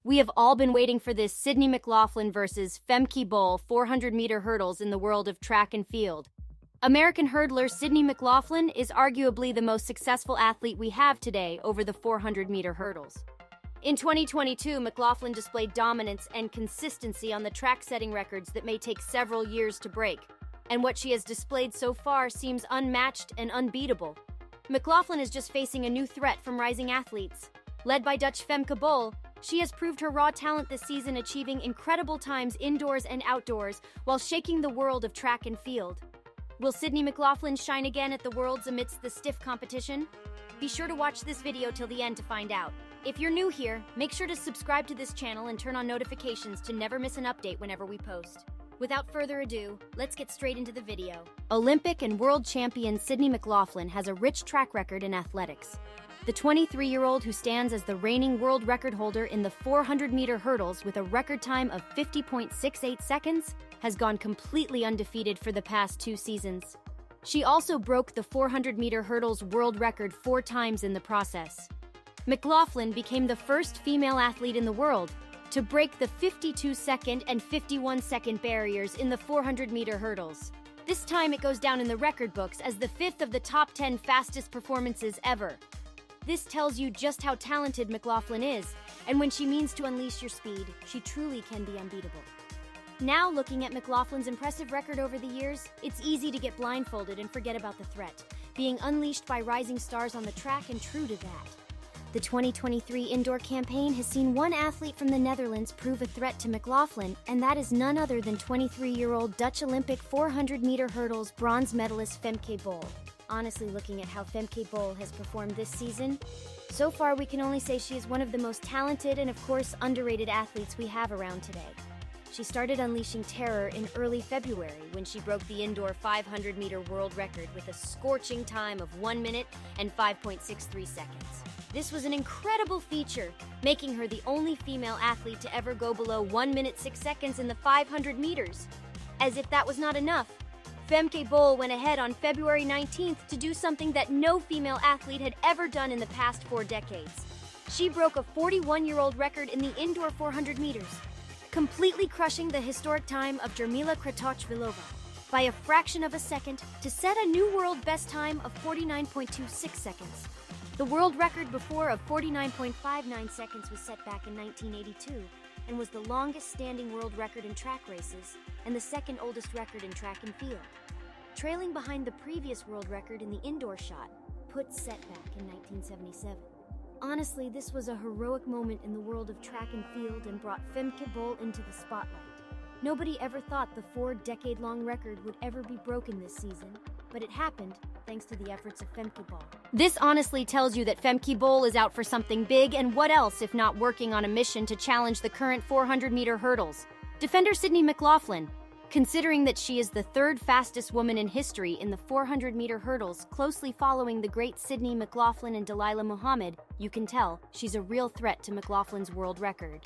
We have all been waiting for this Sydney McLaughlin versus Femke Bol 400-meter hurdles in the world of track and field. American hurdler Sydney McLaughlin is arguably the most successful athlete we have today over the 400-meter hurdles. In 2022, McLaughlin displayed dominance and consistency on the track-setting records that may take several years to break, and what she has displayed so far seems unmatched and unbeatable. McLaughlin is just facing a new threat from rising athletes. Led by Dutch Femke Bol, she has proved her raw talent this season, achieving incredible times indoors and outdoors while shaking the world of track and field. Will Sydney McLaughlin shine again at the Worlds amidst the stiff competition? Be sure to watch this video till the end to find out. If you're new here, make sure to subscribe to this channel and turn on notifications to never miss an update whenever we post. Without further ado, let's get straight into the video. Olympic and world champion Sydney McLaughlin has a rich track record in athletics. The 23-year-old, who stands as the reigning world record holder in the 400-meter hurdles with a record time of 50.68 seconds, has gone completely undefeated for the past 2 seasons. She also broke the 400-meter hurdles world record 4 times in the process. McLaughlin became the first female athlete in the world to break the 52-second and 51-second barriers in the 400-meter hurdles. This time it goes down in the record books as the 5th of the top 10 fastest performances ever. This tells you just how talented McLaughlin is, and when she means to unleash your speed, she truly can be unbeatable. Now, looking at McLaughlin's impressive record over the years, it's easy to get blindfolded and forget about the threat, being unleashed by rising stars on the track and true to that. The 2023 indoor campaign has seen one athlete from the Netherlands prove a threat to McLaughlin, and that is none other than 23-year-old Dutch Olympic 400-meter hurdles bronze medalist Femke Bol. Honestly, looking at how Femke Bol has performed this season, so far we can only say she is one of the most talented and, of course, underrated athletes we have around today. She started unleashing terror in early February when she broke the indoor 500-meter world record with a scorching time of 1 minute and 5.63 seconds. This was an incredible feature, making her the only female athlete to ever go below 1 minute 6 seconds in the 500 meters. As if that was not enough, Femke Bol went ahead on February 19th to do something that no female athlete had ever done in the past 4 decades. She broke a 41-year-old record in the indoor 400 meters, completely crushing the historic time of Jarmila Kratochvilova by a fraction of a second to set a new world best time of 49.26 seconds. The world record before of 49.59 seconds was set back in 1982 and was the longest standing world record in track races and the second oldest record in track and field, trailing behind the previous world record in the indoor shot, put set back in 1977. Honestly, this was a heroic moment in the world of track and field and brought Femke Bol into the spotlight. Nobody ever thought the 4-decade-long record would ever be broken this season, but it happened thanks to the efforts of Femke Bol. This honestly tells you that Femke Bol is out for something big, and what else if not working on a mission to challenge the current 400-meter hurdles? Defender Sydney McLaughlin, considering that she is the 3rd fastest woman in history in the 400-meter hurdles, closely following the great Sydney McLaughlin and Delilah Muhammad, you can tell she's a real threat to McLaughlin's world record.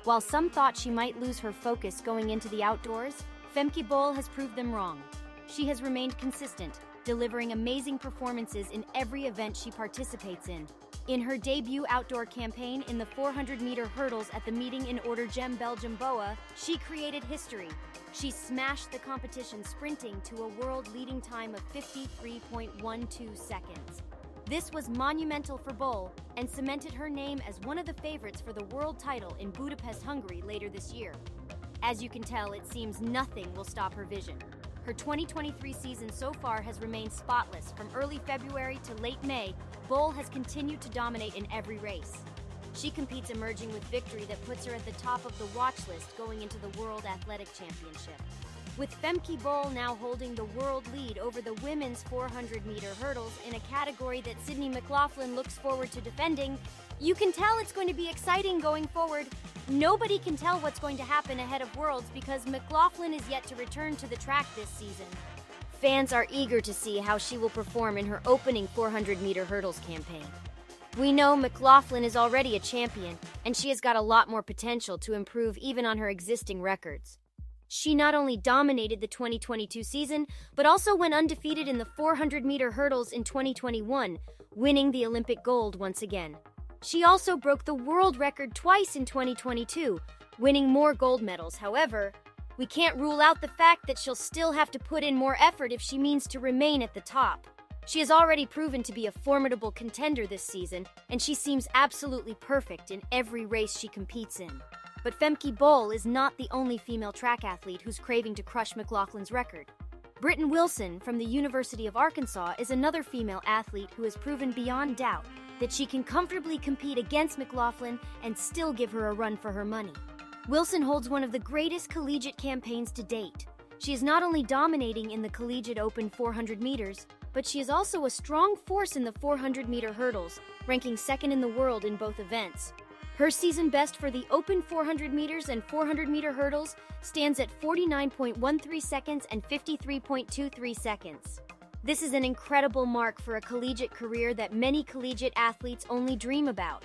While some thought she might lose her focus going into the outdoors, Femke Bol has proved them wrong. She has remained consistent, delivering amazing performances in every event she participates in. In her debut outdoor campaign in the 400-meter hurdles at the meeting in Oudergem, Belgium Boa, she created history. She smashed the competition, sprinting to a world-leading time of 53.12 seconds. This was monumental for Bol and cemented her name as one of the favorites for the world title in Budapest, Hungary later this year. As you can tell, it seems nothing will stop her vision. Her 2023 season so far has remained spotless. From early February to late May, Bol has continued to dominate in every race. She competes, emerging with victory that puts her at the top of the watch list going into the World Athletic Championship. With Femke Bol now holding the world lead over the women's 400-meter hurdles in a category that Sydney McLaughlin looks forward to defending, you can tell it's going to be exciting going forward. Nobody can tell what's going to happen ahead of Worlds because McLaughlin is yet to return to the track this season. Fans are eager to see how she will perform in her opening 400-meter hurdles campaign. We know McLaughlin is already a champion, and she has got a lot more potential to improve even on her existing records. She not only dominated the 2022 season, but also went undefeated in the 400-meter hurdles in 2021, winning the Olympic gold once again. She also broke the world record twice in 2022, winning more gold medals. However, we can't rule out the fact that she'll still have to put in more effort if she means to remain at the top. She has already proven to be a formidable contender this season, and she seems absolutely perfect in every race she competes in. But Femke Bol is not the only female track athlete who's craving to crush McLaughlin's record. Britton Wilson from the University of Arkansas is another female athlete who has proven beyond doubt that she can comfortably compete against McLaughlin and still give her a run for her money. Wilson holds one of the greatest collegiate campaigns to date. She is not only dominating in the collegiate open 400 meters, but she is also a strong force in the 400-meter hurdles, ranking second in the world in both events. Her season best for the open 400 meters and 400-meter hurdles stands at 49.13 seconds and 53.23 seconds. This is an incredible mark for a collegiate career that many collegiate athletes only dream about.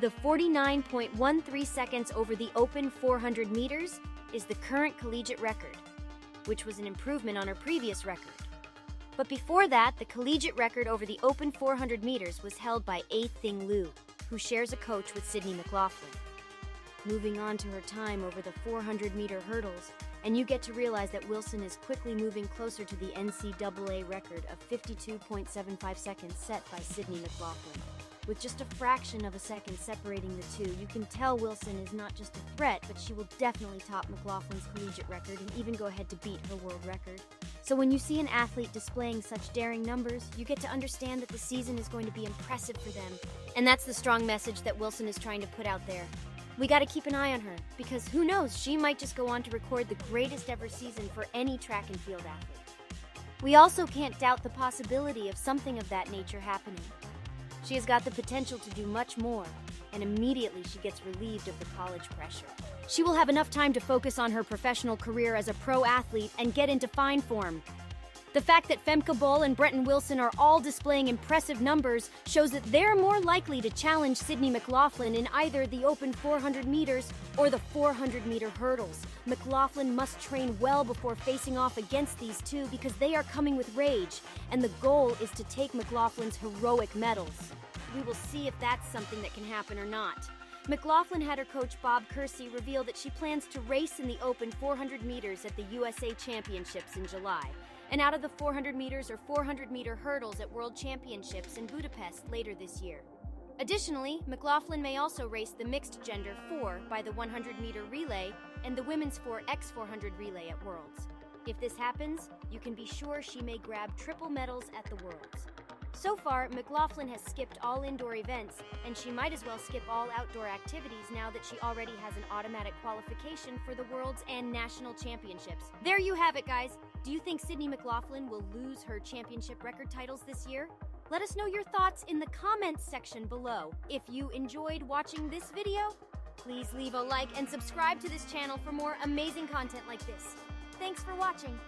The 49.13 seconds over the open 400 meters is the current collegiate record, which was an improvement on her previous record. But before that, the collegiate record over the open 400 meters was held by Thing Liu, who shares a coach with Sydney McLaughlin. Moving on to her time over the 400-meter hurdles, and you get to realize that Wilson is quickly moving closer to the NCAA record of 52.75 seconds set by Sydney McLaughlin. With just a fraction of a second separating the two, you can tell Wilson is not just a threat, but she will definitely top McLaughlin's collegiate record and even go ahead to beat her world record. So when you see an athlete displaying such daring numbers, you get to understand that the season is going to be impressive for them. And that's the strong message that Wilson is trying to put out there. We gotta keep an eye on her, because who knows, she might just go on to record the greatest ever season for any track and field athlete. We also can't doubt the possibility of something of that nature happening. She has got the potential to do much more, and immediately she gets relieved of the college pressure. She will have enough time to focus on her professional career as a pro athlete and get into fine form. The fact that Femke Bol and Britton Wilson are all displaying impressive numbers shows that they're more likely to challenge Sydney McLaughlin in either the open 400 meters or the 400-meter hurdles. McLaughlin must train well before facing off against these two because they are coming with rage, and the goal is to take McLaughlin's heroic medals. We will see if that's something that can happen or not. McLaughlin had her coach Bob Kersey reveal that she plans to race in the open 400 meters at the USA Championships in July, and out of the 400 meters or 400-meter hurdles at World Championships in Budapest later this year. Additionally, McLaughlin may also race the mixed gender 4 by the 100-meter relay and the women's 4x400 relay at Worlds. If this happens, you can be sure she may grab triple medals at the Worlds. So far, McLaughlin has skipped all indoor events, and she might as well skip all outdoor activities now that she already has an automatic qualification for the Worlds and National Championships. There you have it, guys. Do you think Sydney McLaughlin will lose her championship record titles this year? Let us know your thoughts in the comments section below. If you enjoyed watching this video, please leave a like and subscribe to this channel for more amazing content like this. Thanks for watching.